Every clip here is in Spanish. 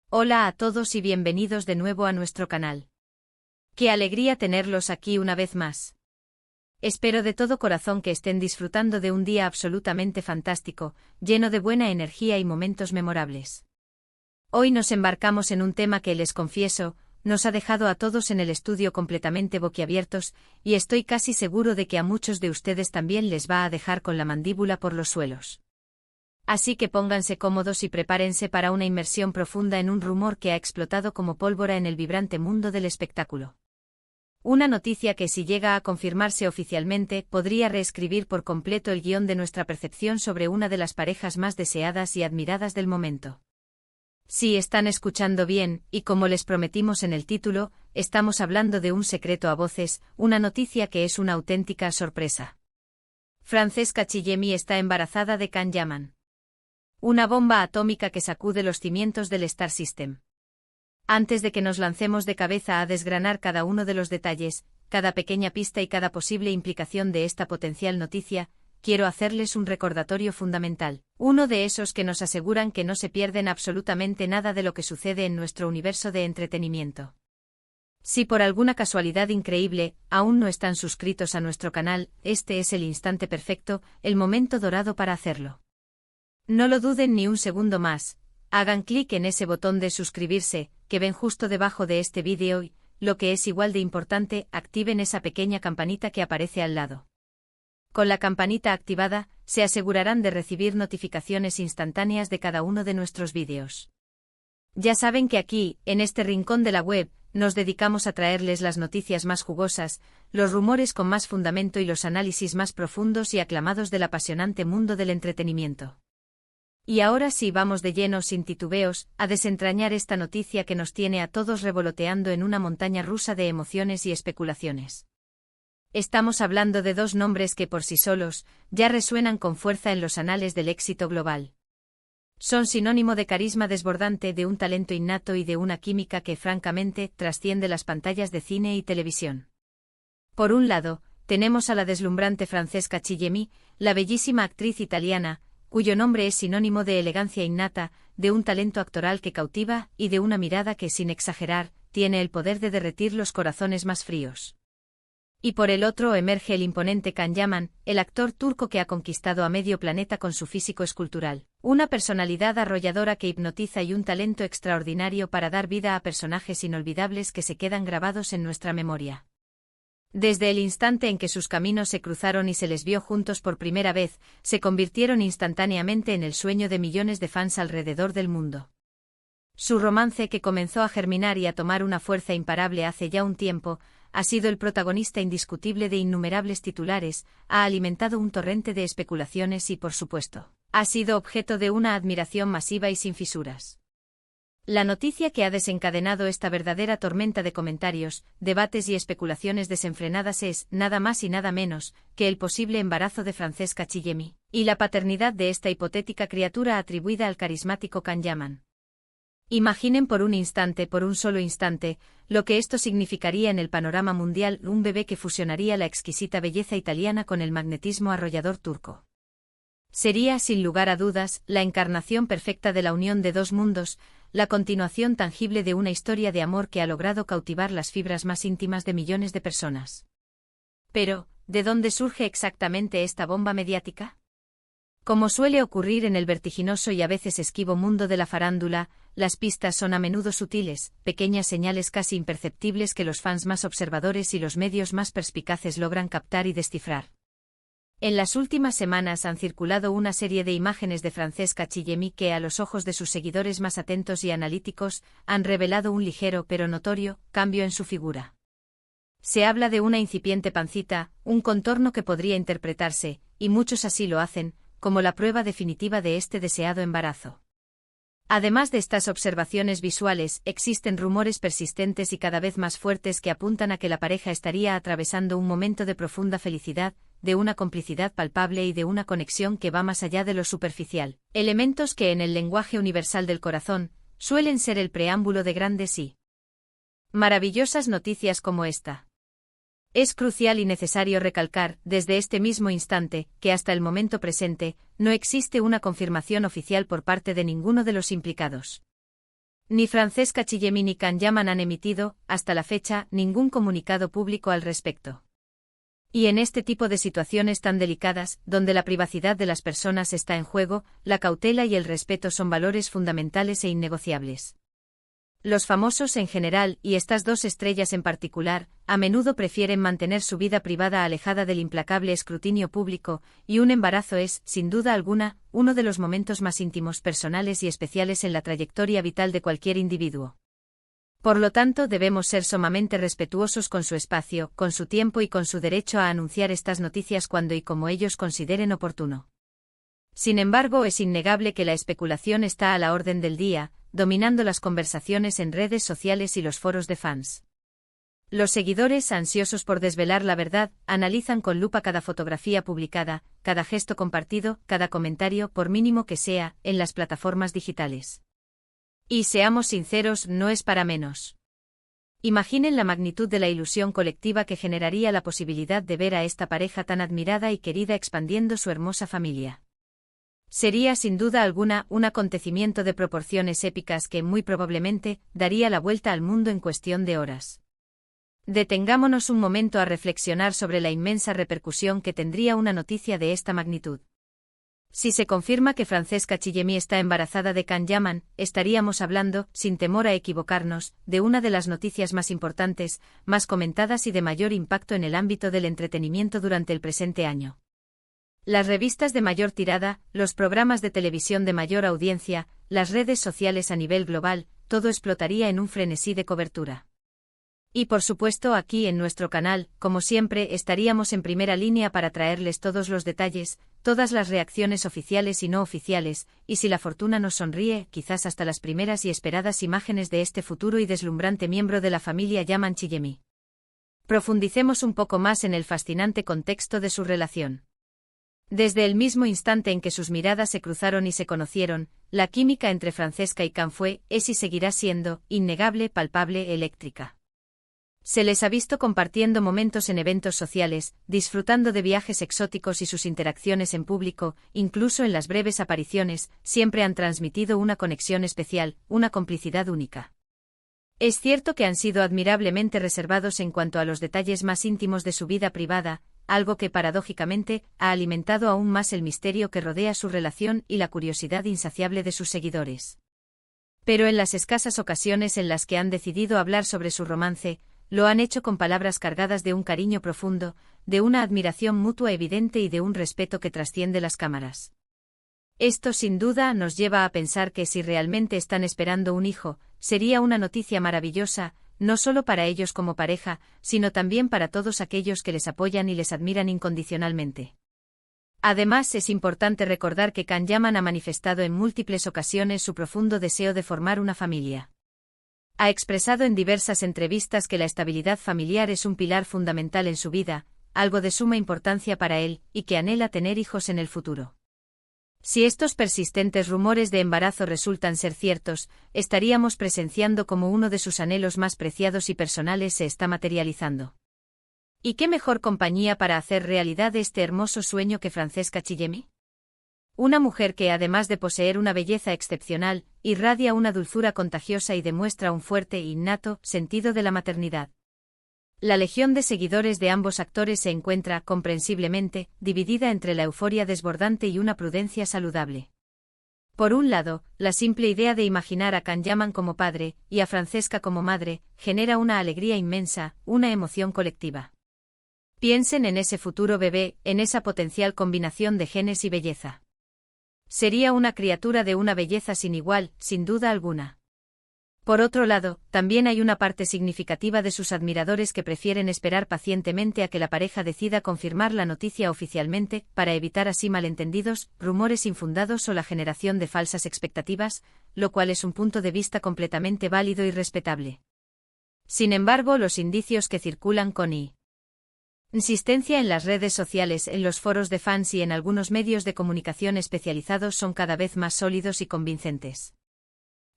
Hola a todos y bienvenidos de nuevo a nuestro canal. Qué alegría tenerlos aquí una vez más. Espero de todo corazón que estén disfrutando de un día absolutamente fantástico, lleno de buena energía y momentos memorables. Hoy nos embarcamos en un tema que, les confieso, nos ha dejado a todos en el estudio completamente boquiabiertos, y estoy casi seguro de que a muchos de ustedes también les va a dejar con la mandíbula por los suelos. Así que pónganse cómodos y prepárense para una inmersión profunda en un rumor que ha explotado como pólvora en el vibrante mundo del espectáculo. Una noticia que, si llega a confirmarse oficialmente, podría reescribir por completo el guión de nuestra percepción sobre una de las parejas más deseadas y admiradas del momento. Sí, están escuchando bien, y como les prometimos en el título, estamos hablando de un secreto a voces, una noticia que es una auténtica sorpresa. Francesca Chillemi está embarazada de Can Yaman. Una bomba atómica que sacude los cimientos del Star System. Antes de que nos lancemos de cabeza a desgranar cada uno de los detalles, cada pequeña pista y cada posible implicación de esta potencial noticia, quiero hacerles un recordatorio fundamental, uno de esos que nos aseguran que no se pierden absolutamente nada de lo que sucede en nuestro universo de entretenimiento. Si por alguna casualidad increíble, aún no están suscritos a nuestro canal, este es el instante perfecto, el momento dorado para hacerlo. No lo duden ni un segundo más, hagan clic en ese botón de suscribirse, que ven justo debajo de este vídeo y, lo que es igual de importante, activen esa pequeña campanita que aparece al lado. Con la campanita activada, se asegurarán de recibir notificaciones instantáneas de cada uno de nuestros vídeos. Ya saben que aquí, en este rincón de la web, nos dedicamos a traerles las noticias más jugosas, los rumores con más fundamento y los análisis más profundos y aclamados del apasionante mundo del entretenimiento. Y ahora sí, vamos de lleno, sin titubeos, a desentrañar esta noticia que nos tiene a todos revoloteando en una montaña rusa de emociones y especulaciones. Estamos hablando de dos nombres que por sí solos, ya resuenan con fuerza en los anales del éxito global. Son sinónimo de carisma desbordante, de un talento innato y de una química que francamente trasciende las pantallas de cine y televisión. Por un lado, tenemos a la deslumbrante Francesca Chillemi, la bellísima actriz italiana, cuyo nombre es sinónimo de elegancia innata, de un talento actoral que cautiva y de una mirada que, sin exagerar, tiene el poder de derretir los corazones más fríos. Y por el otro emerge el imponente Can Yaman, el actor turco que ha conquistado a medio planeta con su físico escultural, una personalidad arrolladora que hipnotiza y un talento extraordinario para dar vida a personajes inolvidables que se quedan grabados en nuestra memoria. Desde el instante en que sus caminos se cruzaron y se les vio juntos por primera vez, se convirtieron instantáneamente en el sueño de millones de fans alrededor del mundo. Su romance, que comenzó a germinar y a tomar una fuerza imparable hace ya un tiempo, ha sido el protagonista indiscutible de innumerables titulares, ha alimentado un torrente de especulaciones y, por supuesto, ha sido objeto de una admiración masiva y sin fisuras. La noticia que ha desencadenado esta verdadera tormenta de comentarios, debates y especulaciones desenfrenadas es, nada más y nada menos, que el posible embarazo de Francesca Chillemi, y la paternidad de esta hipotética criatura atribuida al carismático Can Yaman. Imaginen por un solo instante, lo que esto significaría en el panorama mundial: un bebé que fusionaría la exquisita belleza italiana con el magnetismo arrollador turco. Sería, sin lugar a dudas, la encarnación perfecta de la unión de dos mundos, la continuación tangible de una historia de amor que ha logrado cautivar las fibras más íntimas de millones de personas. Pero, ¿de dónde surge exactamente esta bomba mediática? Como suele ocurrir en el vertiginoso y a veces esquivo mundo de la farándula, las pistas son a menudo sutiles, pequeñas señales casi imperceptibles que los fans más observadores y los medios más perspicaces logran captar y descifrar. En las últimas semanas han circulado una serie de imágenes de Francesca Chillemi que, a los ojos de sus seguidores más atentos y analíticos, han revelado un ligero pero notorio cambio en su figura. Se habla de una incipiente pancita, un contorno que podría interpretarse, y muchos así lo hacen, como la prueba definitiva de este deseado embarazo. Además de estas observaciones visuales, existen rumores persistentes y cada vez más fuertes que apuntan a que la pareja estaría atravesando un momento de profunda felicidad, de una complicidad palpable y de una conexión que va más allá de lo superficial, elementos que en el lenguaje universal del corazón suelen ser el preámbulo de grandes y maravillosas noticias como esta. Es crucial y necesario recalcar, desde este mismo instante, que hasta el momento presente, no existe una confirmación oficial por parte de ninguno de los implicados. Ni Francesca Chillemi ni Can Yaman han emitido, hasta la fecha, ningún comunicado público al respecto. Y en este tipo de situaciones tan delicadas, donde la privacidad de las personas está en juego, la cautela y el respeto son valores fundamentales e innegociables. Los famosos en general, y estas dos estrellas en particular, a menudo prefieren mantener su vida privada alejada del implacable escrutinio público, y un embarazo es, sin duda alguna, uno de los momentos más íntimos, personales y especiales en la trayectoria vital de cualquier individuo. Por lo tanto, debemos ser sumamente respetuosos con su espacio, con su tiempo y con su derecho a anunciar estas noticias cuando y como ellos consideren oportuno. Sin embargo, es innegable que la especulación está a la orden del día, dominando las conversaciones en redes sociales y los foros de fans. Los seguidores, ansiosos por desvelar la verdad, analizan con lupa cada fotografía publicada, cada gesto compartido, cada comentario, por mínimo que sea, en las plataformas digitales. Y seamos sinceros, no es para menos. Imaginen la magnitud de la ilusión colectiva que generaría la posibilidad de ver a esta pareja tan admirada y querida expandiendo su hermosa familia. Sería sin duda alguna un acontecimiento de proporciones épicas que, muy probablemente, daría la vuelta al mundo en cuestión de horas. Detengámonos un momento a reflexionar sobre la inmensa repercusión que tendría una noticia de esta magnitud. Si se confirma que Francesca Chillemi está embarazada de Can Yaman, estaríamos hablando, sin temor a equivocarnos, de una de las noticias más importantes, más comentadas y de mayor impacto en el ámbito del entretenimiento durante el presente año. Las revistas de mayor tirada, los programas de televisión de mayor audiencia, las redes sociales a nivel global, todo explotaría en un frenesí de cobertura. Y por supuesto aquí en nuestro canal, como siempre, estaríamos en primera línea para traerles todos los detalles, todas las reacciones oficiales y no oficiales, y si la fortuna nos sonríe, quizás hasta las primeras y esperadas imágenes de este futuro y deslumbrante miembro de la familia Yaman Chillemi. Profundicemos un poco más en el fascinante contexto de su relación. Desde el mismo instante en que sus miradas se cruzaron y se conocieron, la química entre Francesca y Can fue, es y seguirá siendo, innegable, palpable, eléctrica. Se les ha visto compartiendo momentos en eventos sociales, disfrutando de viajes exóticos y sus interacciones en público, incluso en las breves apariciones, siempre han transmitido una conexión especial, una complicidad única. Es cierto que han sido admirablemente reservados en cuanto a los detalles más íntimos de su vida privada, algo que paradójicamente ha alimentado aún más el misterio que rodea su relación y la curiosidad insaciable de sus seguidores. Pero en las escasas ocasiones en las que han decidido hablar sobre su romance, lo han hecho con palabras cargadas de un cariño profundo, de una admiración mutua evidente y de un respeto que trasciende las cámaras. Esto sin duda nos lleva a pensar que si realmente están esperando un hijo, sería una noticia maravillosa, no solo para ellos como pareja, sino también para todos aquellos que les apoyan y les admiran incondicionalmente. Además, es importante recordar que Can Yaman ha manifestado en múltiples ocasiones su profundo deseo de formar una familia. Ha expresado en diversas entrevistas que la estabilidad familiar es un pilar fundamental en su vida, algo de suma importancia para él, y que anhela tener hijos en el futuro. Si estos persistentes rumores de embarazo resultan ser ciertos, estaríamos presenciando cómo uno de sus anhelos más preciados y personales se está materializando. ¿Y qué mejor compañía para hacer realidad este hermoso sueño que Francesca Chillemi? Una mujer que, además de poseer una belleza excepcional, irradia una dulzura contagiosa y demuestra un fuerte e innato sentido de la maternidad. La legión de seguidores de ambos actores se encuentra, comprensiblemente, dividida entre la euforia desbordante y una prudencia saludable. Por un lado, la simple idea de imaginar a Can Yaman como padre, y a Francesca como madre, genera una alegría inmensa, una emoción colectiva. Piensen en ese futuro bebé, en esa potencial combinación de genes y belleza. Sería una criatura de una belleza sin igual, sin duda alguna. Por otro lado, también hay una parte significativa de sus admiradores que prefieren esperar pacientemente a que la pareja decida confirmar la noticia oficialmente, para evitar así malentendidos, rumores infundados o la generación de falsas expectativas, lo cual es un punto de vista completamente válido y respetable. Sin embargo, los indicios que circulan con insistencia en las redes sociales, en los foros de fans y en algunos medios de comunicación especializados son cada vez más sólidos y convincentes.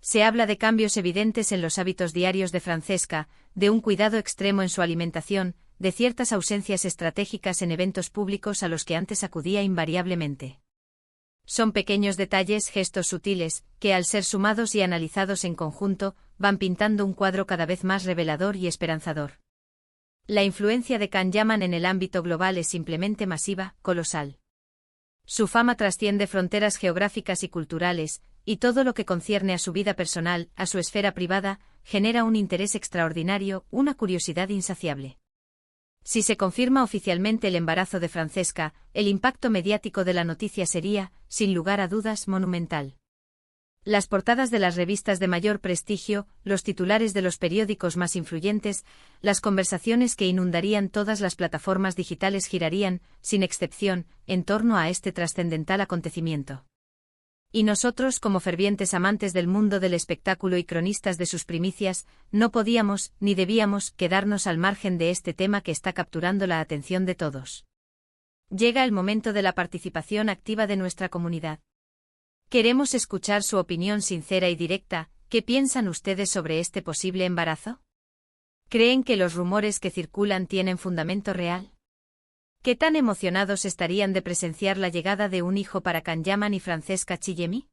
Se habla de cambios evidentes en los hábitos diarios de Francesca, de un cuidado extremo en su alimentación, de ciertas ausencias estratégicas en eventos públicos a los que antes acudía invariablemente. Son pequeños detalles, gestos sutiles, que al ser sumados y analizados en conjunto, van pintando un cuadro cada vez más revelador y esperanzador. La influencia de Can Yaman en el ámbito global es simplemente masiva, colosal. Su fama trasciende fronteras geográficas y culturales, y todo lo que concierne a su vida personal, a su esfera privada, genera un interés extraordinario, una curiosidad insaciable. Si se confirma oficialmente el embarazo de Francesca, el impacto mediático de la noticia sería, sin lugar a dudas, monumental. Las portadas de las revistas de mayor prestigio, los titulares de los periódicos más influyentes, las conversaciones que inundarían todas las plataformas digitales girarían, sin excepción, en torno a este trascendental acontecimiento. Y nosotros, como fervientes amantes del mundo del espectáculo y cronistas de sus primicias, no podíamos, ni debíamos, quedarnos al margen de este tema que está capturando la atención de todos. Llega el momento de la participación activa de nuestra comunidad. Queremos escuchar su opinión sincera y directa. ¿Qué piensan ustedes sobre este posible embarazo? ¿Creen que los rumores que circulan tienen fundamento real? ¿Qué tan emocionados estarían de presenciar la llegada de un hijo para Can Yaman y Francesca Chillemi?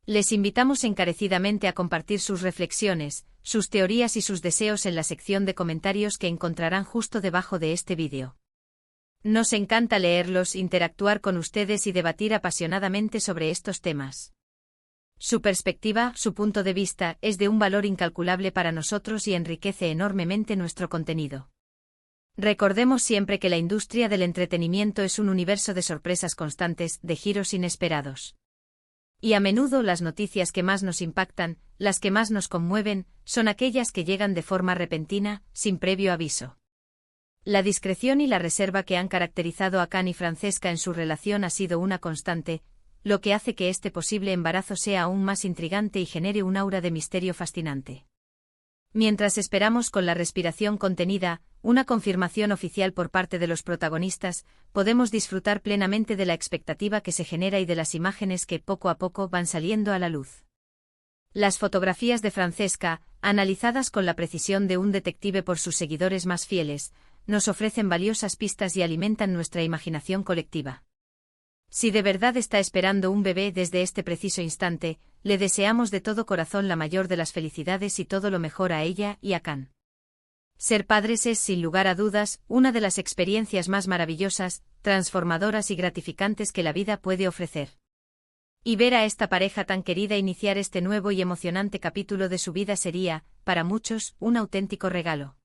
Les invitamos encarecidamente a compartir sus reflexiones, sus teorías y sus deseos en la sección de comentarios que encontrarán justo debajo de este vídeo. Nos encanta leerlos, interactuar con ustedes y debatir apasionadamente sobre estos temas. Su perspectiva, su punto de vista, es de un valor incalculable para nosotros y enriquece enormemente nuestro contenido. Recordemos siempre que la industria del entretenimiento es un universo de sorpresas constantes, de giros inesperados. Y a menudo las noticias que más nos impactan, las que más nos conmueven, son aquellas que llegan de forma repentina, sin previo aviso. La discreción y la reserva que han caracterizado a Can y Francesca en su relación ha sido una constante, lo que hace que este posible embarazo sea aún más intrigante y genere un aura de misterio fascinante. Mientras esperamos con la respiración contenida, una confirmación oficial por parte de los protagonistas, podemos disfrutar plenamente de la expectativa que se genera y de las imágenes que poco a poco van saliendo a la luz. Las fotografías de Francesca, analizadas con la precisión de un detective por sus seguidores más fieles, nos ofrecen valiosas pistas y alimentan nuestra imaginación colectiva. Si de verdad está esperando un bebé desde este preciso instante, le deseamos de todo corazón la mayor de las felicidades y todo lo mejor a ella y a Can. Ser padres es, sin lugar a dudas, una de las experiencias más maravillosas, transformadoras y gratificantes que la vida puede ofrecer. Y ver a esta pareja tan querida iniciar este nuevo y emocionante capítulo de su vida sería, para muchos, un auténtico regalo.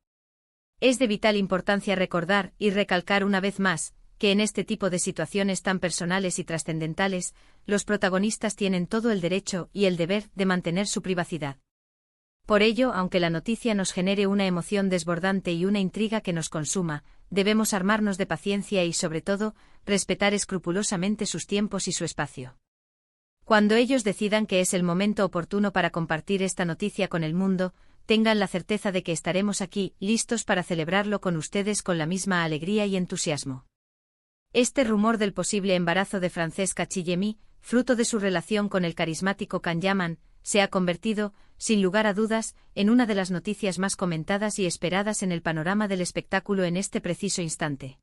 Es de vital importancia recordar y recalcar una vez más, que en este tipo de situaciones tan personales y trascendentales, los protagonistas tienen todo el derecho y el deber de mantener su privacidad. Por ello, aunque la noticia nos genere una emoción desbordante y una intriga que nos consuma, debemos armarnos de paciencia y, sobre todo, respetar escrupulosamente sus tiempos y su espacio. Cuando ellos decidan que es el momento oportuno para compartir esta noticia con el mundo, tengan la certeza de que estaremos aquí, listos para celebrarlo con ustedes con la misma alegría y entusiasmo. Este rumor del posible embarazo de Francesca Chillemi, fruto de su relación con el carismático Can Yaman, se ha convertido, sin lugar a dudas, en una de las noticias más comentadas y esperadas en el panorama del espectáculo en este preciso instante.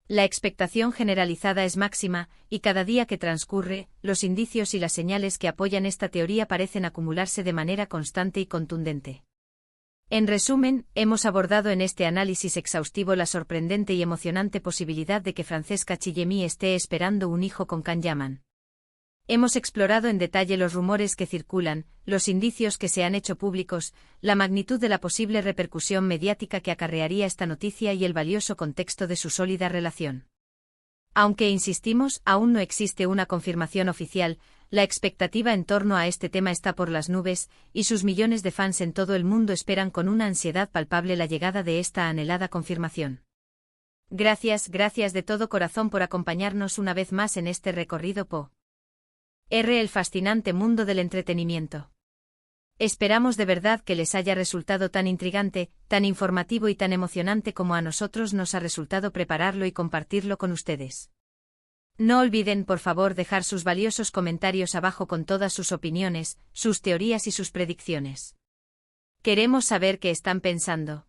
La expectación generalizada es máxima, y cada día que transcurre, los indicios y las señales que apoyan esta teoría parecen acumularse de manera constante y contundente. En resumen, hemos abordado en este análisis exhaustivo la sorprendente y emocionante posibilidad de que Francesca Chillemi esté esperando un hijo con Can Yaman. Hemos explorado en detalle los rumores que circulan, los indicios que se han hecho públicos, la magnitud de la posible repercusión mediática que acarrearía esta noticia y el valioso contexto de su sólida relación. Aunque insistimos, aún no existe una confirmación oficial, la expectativa en torno a este tema está por las nubes, y sus millones de fans en todo el mundo esperan con una ansiedad palpable la llegada de esta anhelada confirmación. Gracias de todo corazón por acompañarnos una vez más en este recorrido por el fascinante mundo del entretenimiento. Esperamos de verdad que les haya resultado tan intrigante, tan informativo y tan emocionante como a nosotros nos ha resultado prepararlo y compartirlo con ustedes. No olviden por favor dejar sus valiosos comentarios abajo con todas sus opiniones, sus teorías y sus predicciones. Queremos saber qué están pensando.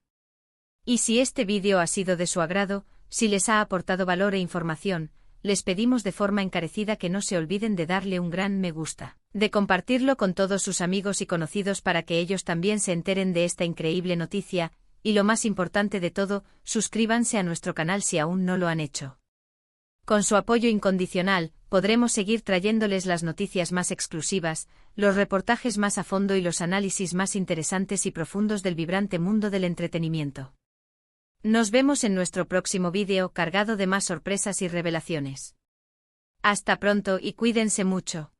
Y si este vídeo ha sido de su agrado, si les ha aportado valor e información, les pedimos de forma encarecida que no se olviden de darle un gran me gusta, de compartirlo con todos sus amigos y conocidos para que ellos también se enteren de esta increíble noticia, y lo más importante de todo, suscríbanse a nuestro canal si aún no lo han hecho. Con su apoyo incondicional, podremos seguir trayéndoles las noticias más exclusivas, los reportajes más a fondo y los análisis más interesantes y profundos del vibrante mundo del entretenimiento. Nos vemos en nuestro próximo vídeo cargado de más sorpresas y revelaciones. Hasta pronto y cuídense mucho.